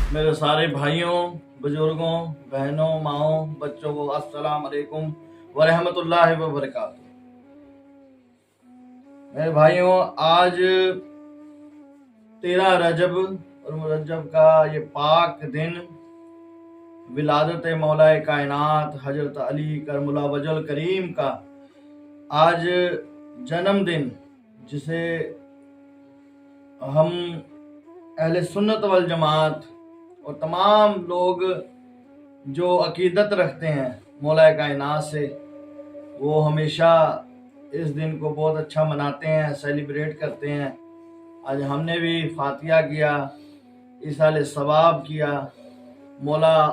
मेरे सारे भाइयों, बुजुर्गों, बहनों, माओं, बच्चों को अस्सलाम वालेकुम व रहमतुल्लाहि व बरकातहू। मेरे भाइयों, आज 13 रजब और रजब का ये पाक दिन विलादत मौलाए कायनात हजरत अली करमुल्ला वजल करीम का आज जन्मदिन, जिसे हम अहले सुन्नत वल जमात और तमाम लोग जो अकीदत रखते हैं मौलाए कायनात से, वो हमेशा इस दिन को बहुत अच्छा मनाते हैं, सेलिब्रेट करते हैं। आज हमने भी फातिहा किया, इसाले सवाब किया। मौला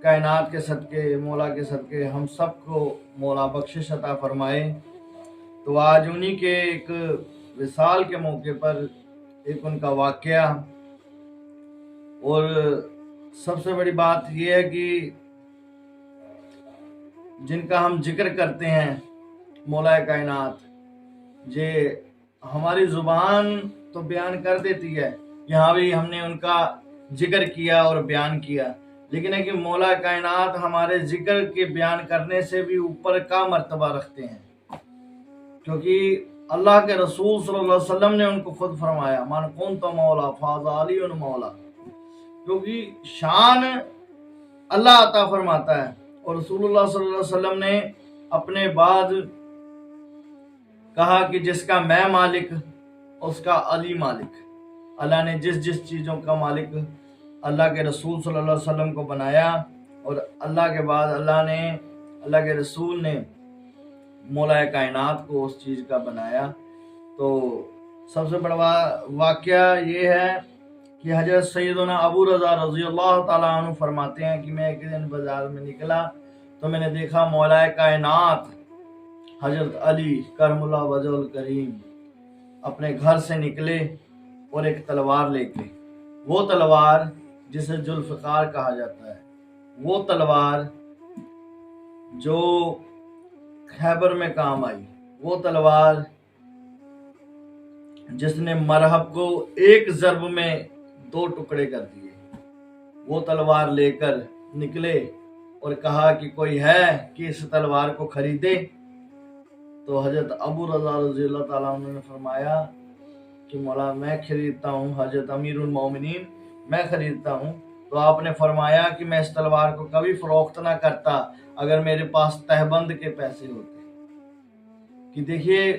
कायनात के सदके, मौला के सदके हम सबको मौला बख्शिश अता फरमाए। तो आज उन्हीं के एक विसाल के मौके पर एक उनका वाक़या, और सबसे बड़ी बात यह है कि जिनका हम जिक्र करते हैं मौलाए कायनात, जे हमारी ज़ुबान तो बयान कर देती है, यहाँ भी हमने उनका जिक्र किया और बयान किया, लेकिन है कि मौला कायनात हमारे जिक्र के बयान करने से भी ऊपर का मर्तबा रखते हैं, क्योंकि अल्लाह के रसूल सल्लल्लाहु अलैहि वसल्लम ने उनको खुद फरमाया, मन कुन तो मौला फाज़ा अली मौला, क्योंकि शान अल्लाह अता फरमाता है। और रसूलुल्लाह सल्लल्लाहु अलैहि वसल्लम ने अपने बाद कहा कि जिसका मैं मालिक उसका अली मालिक। अल्लाह ने जिस जिस चीज़ों का मालिक अल्लाह के रसूल सल्लल्लाहु अलैहि वसल्लम को बनाया, और अल्लाह के बाद अल्लाह के रसूल ने मौलाए कायनात को उस चीज़ का बनाया। तो सबसे बड़ा वाक़या ये है कि हज़रत सैयदना अबू रज़ा रज़ी अल्लाह ताला अन्हु फरमाते हैं कि मैं एक दिन बाज़ार में निकला तो मैंने देखा मौलाए कायनात हज़रत अली करमुल्ला वजल करीम अपने घर से निकले और एक तलवार लेके, वो तलवार जिसे जुल्फ़िकार कहा जाता है, वो तलवार जो खैबर में काम आई, वो तलवार जिसने मरहब को एक ज़रब में 2 टुकड़े कर दिए, वो तलवार लेकर निकले और कहा कि कोई है कि इस तलवार को खरीदे। तो हजरत अबू रज़ा रज़ी अल्लाह ताला अन्हु ने फरमाया कि मौला मैं खरीदता हूँ, हजरत अमीरुल मोमिनीन मैं खरीदता हूँ। तो आपने फरमाया कि मैं इस तलवार को कभी फरोख्त ना करता अगर मेरे पास तहबंद के पैसे होते। कि देखिए,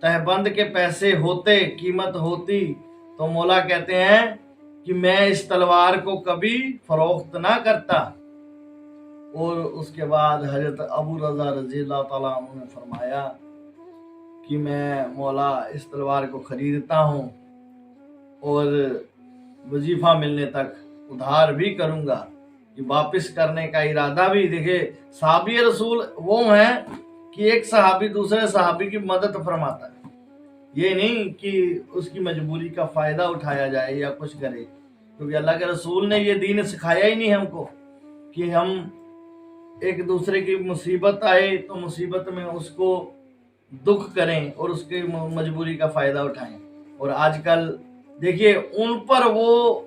तहबंद के पैसे होते, कीमत होती, तो मौला कहते हैं कि मैं इस तलवार को कभी फरोख्त ना करता। और उसके बाद हजरत अबू रज़ा रज़ी अल्लाह ताला अन्हु ने फरमाया कि मैं मौला इस तलवार को खरीदता हूँ और वजीफ़ा मिलने तक उधार भी करूँगा, कि वापस करने का इरादा भी। देखिए, सहाबी रसूल वो हैं कि एक सहाबी दूसरे सहाबी की मदद फरमाता है, ये नहीं कि उसकी मजबूरी का फ़ायदा उठाया जाए या कुछ करे, क्योंकि अल्लाह के रसूल ने ये दीन सिखाया ही नहीं हमको कि हम एक दूसरे की मुसीबत आए तो मुसीबत में उसको दुख करें और उसकी मजबूरी का फ़ायदा उठाएं। और आजकल देखिए, उन पर वो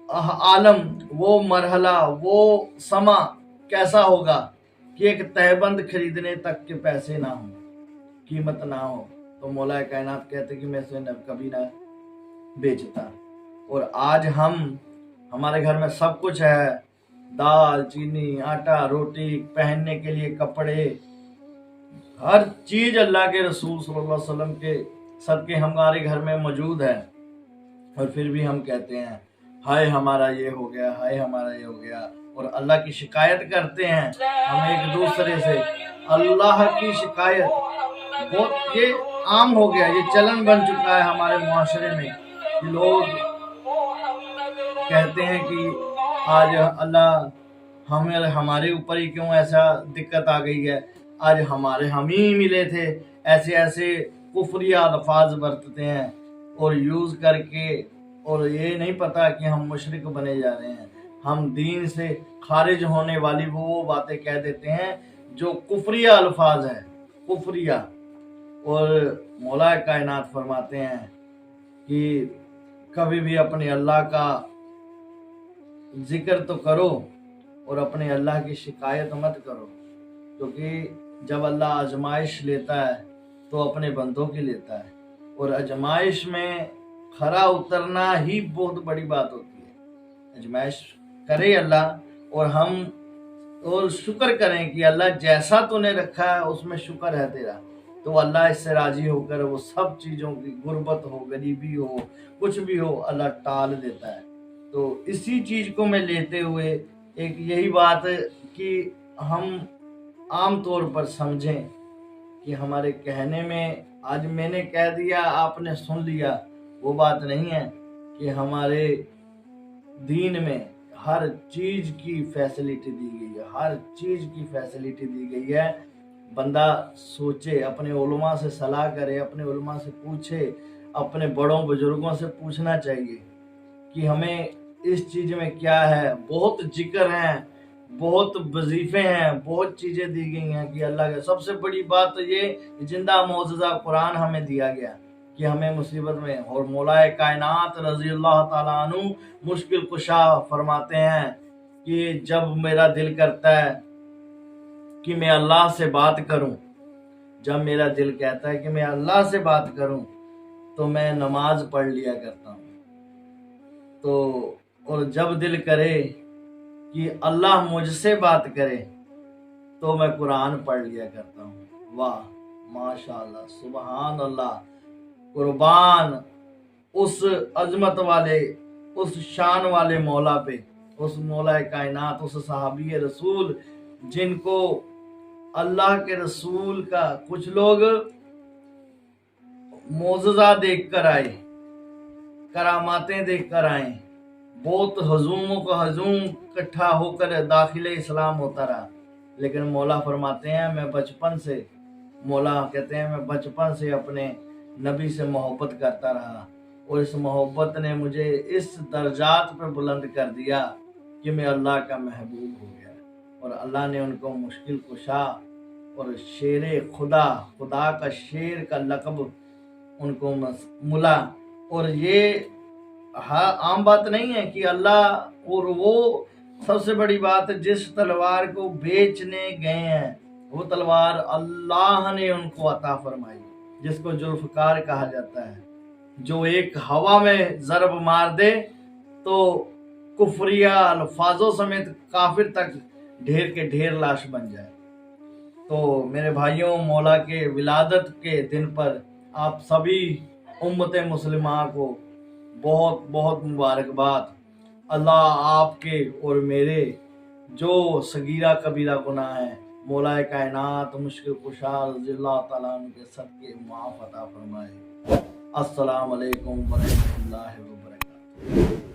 आलम, वो मरहला, वो समा कैसा होगा कि एक तहबंद खरीदने तक के पैसे ना हो, कीमत ना हो। तो मौला कायनात कहते कि मैं इसे कभी ना बेचता। और आज हमारे घर में सब कुछ है, दाल, चीनी, आटा, रोटी, पहनने के लिए कपड़े, हर चीज़ अल्लाह के रसूल सल्लल्लाहु अलैहि वसल्लम के सदके हमारे घर में मौजूद है। और फिर भी हम कहते हैं हाय हमारा ये हो गया, हाय हमारा ये हो गया, और अल्लाह की शिकायत करते हैं हम एक दूसरे से। अल्लाह की शिकायत बहुत ये आम हो गया, ये चलन बन चुका है हमारे मुआशरे में कि लोग कहते हैं कि आज अल्लाह हमारे ऊपर ही क्यों ऐसा दिक्कत आ गई है, आज हम ही मिले थे। ऐसे ऐसे कुफरिया अल्फाज बरतते हैं और यूज़ करके, और ये नहीं पता कि हम मुशरिक बने जा रहे हैं, हम दीन से खारिज होने वाली वो बातें कह देते हैं जो कुफरिया अल्फाज है, कुफरिया। और मौला कायनात फरमाते हैं कि कभी भी अपने अल्लाह का जिक्र तो करो और अपने अल्लाह की शिकायत मत करो, क्योंकि जब अल्लाह आजमाइश लेता है तो अपने बंदों की लेता है, और आजमाइश में खरा उतरना ही बहुत बड़ी बात होती है। आजमाइश करे अल्लाह और हम और शुक्र करें कि अल्लाह जैसा तूने रखा है उसमें शुक्र है तेरा, तो अल्लाह इससे राजी होकर वो सब चीज़ों की गुर्बत हो, गरीबी हो, कुछ भी हो, अल्लाह टाल देता है। तो इसी चीज़ को मैं लेते हुए एक यही बात कि हम आम तौर पर समझें कि हमारे कहने में आज मैंने कह दिया आपने सुन लिया, वो बात नहीं है कि हमारे दीन में हर चीज़ की फैसिलिटी दी गई है, हर चीज़ की फैसिलिटी दी गई है। बंदा सोचे, अपने उलमा से सलाह करे, अपने उलमा से पूछे, अपने बड़ों बुजुर्गों से पूछना चाहिए कि हमें इस चीज़ में क्या है। बहुत जिक्र हैं, बहुत वजीफे हैं, बहुत चीज़ें दी गई हैं कि अल्लाह के। सबसे बड़ी बात तो ये जिंदा मौजूदा कुरान हमें दिया गया कि हमें मुसीबत में, और मौलाए कायनात रज़ी अल्लाह ताला अन्हु मुश्किल कुशा फरमाते हैं कि जब मेरा दिल करता है कि मैं अल्लाह से बात करूं, जब मेरा दिल कहता है कि मैं अल्लाह से बात करूं, तो मैं नमाज पढ़ लिया करता हूं। तो और जब दिल करे कि अल्लाह मुझसे बात करे तो मैं कुरान पढ़ लिया करता हूँ। वाह, माशाअल्लाह, सुबहान अल्लाह, कुर्बान उस अजमत वाले, उस शान वाले मौला पे, उस मौला कायनात, उस सहाबी रसूल जिनको अल्लाह के रसूल का कुछ लोग मोजज़ा देख कर आए, करामातें देख कर आए, बहुत हजूमों का हजूम इकट्ठा होकर दाखिले इस्लाम होता रहा, लेकिन मौला फरमाते हैं मैं बचपन से, मौला कहते हैं मैं बचपन से अपने नबी से मोहब्बत करता रहा, और इस मोहब्बत ने मुझे इस दर्जात पर बुलंद कर दिया कि मैं अल्लाह का महबूब हो गया, और अल्लाह ने उनको मुश्किल कुशा और शेर खुदा, खुदा का शेर का लक़ब उनको मिला। और ये आम बात नहीं है कि अल्लाह, और वो सबसे बड़ी बात, जिस तलवार को बेचने गए हैं वो तलवार अल्लाह ने उनको अता फरमाई, जिसको जुल्फकार कहा जाता है, जो एक हवा में ज़रब मार दे तो कुफरिया अल्फाजों समेत काफिर तक ढेर के ढेर लाश बन जाए। तो मेरे भाइयों, मौला के विलादत के दिन पर आप सभी उम्मत मुस्लिमा को बहुत बहुत मुबारकबाद। अल्लाह आपके और मेरे जो सगीरा कबीरा गुनाह हैं, मौला कायनात मुश्किल कुशा रज़ी अल्लाह ताला अन्हु के सदके मुआफ़ अता फरमाए। अस्सलाम वालेकुम व रहमतुल्लाहि व बरकातुहू।